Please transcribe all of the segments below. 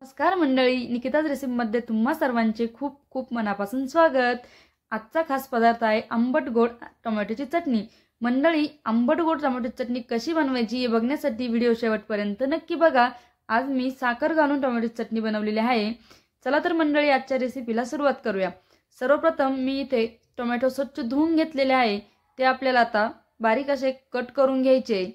नमस्कार मंडळी, निकिताज रेसिपीमध्ये तुम्हा सर्वांचे खूप खूप मनापासून स्वागत। आजचा खास पदार्थ आहे आंबट गोड टोमॅटोची चटणी। मंडळी, आंबट गोड टोमॅटोची चटणी कशी बनवायची हे बघण्यासाठी व्हिडिओ शेवटपर्यंत नक्की बघा। आज मी साखर घालून टोमॅटोची चटणी बनवलेली आहे। चला तर मंडळी, आजच्या रेसिपीला सुरुवात करूया। सर्वप्रथम मी इथे टोमॅटो स्वच्छ धुवून घेतलेले आहे, ते आपल्याला आता बारीक असे कट करून घ्यायचे।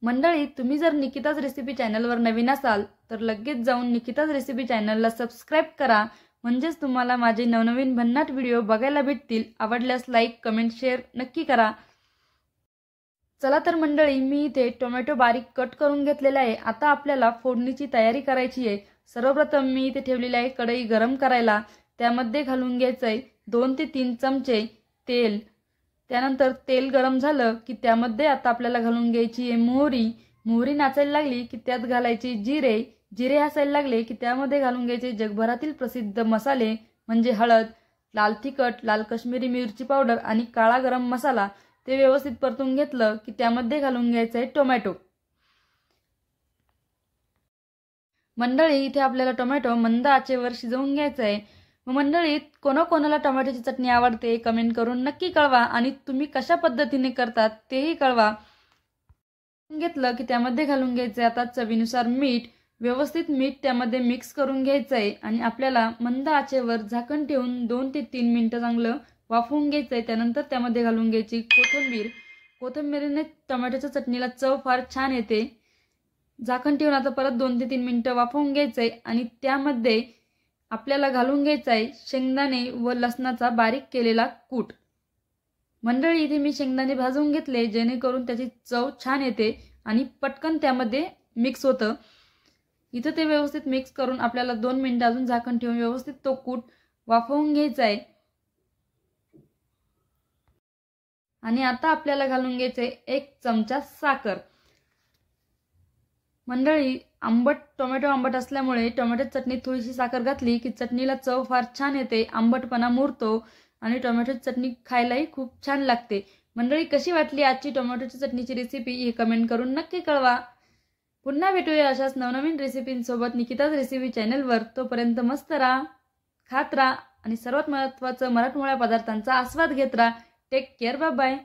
मंडळी, तुम्ही जर निकिताज रेसिपी चॅनलवर नवीन असाल तर लगेच जाऊन निकिताज रेसिपी चॅनलला सबस्क्राइब करा, म्हणजेच तुम्हाला माझे नवनवीन भन्नाट व्हिडिओ बघायला भेटतील। आवडल्यास लाईक, कमेंट, शेअर नक्की करा। चला तर मंडळी, मी इथे टोमॅटो बारीक कट करून घेतलेला आहे। आता आपल्याला फोडणीची तयारी करायची आहे। सर्वप्रथम मी इथे ठेवलेली आहे कढई गरम करायला। त्यामध्ये घालून घ्यायचंय 2 ते 3 चमचे तेल। त्यानंतर तेल गरम झालं की त्यामध्ये आता आपल्याला घालून घ्यायची आहे मोहरी। मोहरी नाचायला लागली की त्यात घालायचे जिरे। जिरे हसायला लागले की त्यामध्ये घालून घ्यायचे जगभरातील प्रसिद्ध मसाले म्हणजे हळद, लाल तिखट, लाल काश्मीरी मिरची पावडर आणि काळा गरम मसाला। ते व्यवस्थित परतून घेतलं की त्यामध्ये घालून घ्यायचे टोमॅटो। मंडळी, इथे आपल्याला टोमॅटो मंद आचेवर शिजवून घ्यायचा आहे। मंडळी, कोणाकोणाला टोमॅटोची चटणी आवडते कमेंट करून नक्की कळवा आणि तुम्ही कशा पद्धतीने करतात तेही कळवा। घेतलं की त्यामध्ये घालून घ्यायचे आता चवीनुसार मीठ। व्यवस्थित मीठ त्यामध्ये मिक्स करून घ्यायचंय आणि आपल्याला मंद आचेवर झाकण ठेवून 2 ते 3 मिनिटं चांगलं वाफवून घ्यायचंय। त्यानंतर त्यामध्ये घालून घ्यायची कोथिंबीर। कोथिंबीरीने टोमॅटोच्या चटणीला चव फार छान येते। झाकण ठेवून आता परत 2 ते 3 मिनिटं वाफवून घ्यायचंय आणि त्यामध्ये आपल्याला घालून घ्यायचा आहे शेंगदाणे व लसणाचा बारीक केलेला कूट। मंडळी, इथे मी शेंगदाणे भाजून घेतले जेणेकरून त्याची चव छान येते आणि पटकन त्यामध्ये मिक्स होतं। इथे ते व्यवस्थित मिक्स करून आपल्याला 2 मिनिटं अजून झाकण ठेवून व्यवस्थित तो कूट वाफवून घ्यायचा आहे। आणि आता आपल्याला घालून घ्यायचे 1 चमचा साखर। मंडळी, टोमॅटो आंबट असल्यामुळे टोमॅटो चटणीत थोडीशी साखर घातली की चटणीला चव फार छान येते, आंबटपणा मुरतो आणि टोमॅटो चटणी खायलाही खूप छान लागते। मंडळी, कशी वाटली आजची टोमॅटोची चटणीची रेसिपी हे कमेंट करून नक्की कळवा। पुन्हा भेटूया अशाच नवनवीन रेसिपींसोबत निकिताज रेसिपी चॅनलवर। तोपर्यंत मस्त राहा, खात राहा आणि सर्वात महत्त्वाचं मराठमोळ्या पदार्थांचा आस्वाद घेत राहा। Take care, bye bye.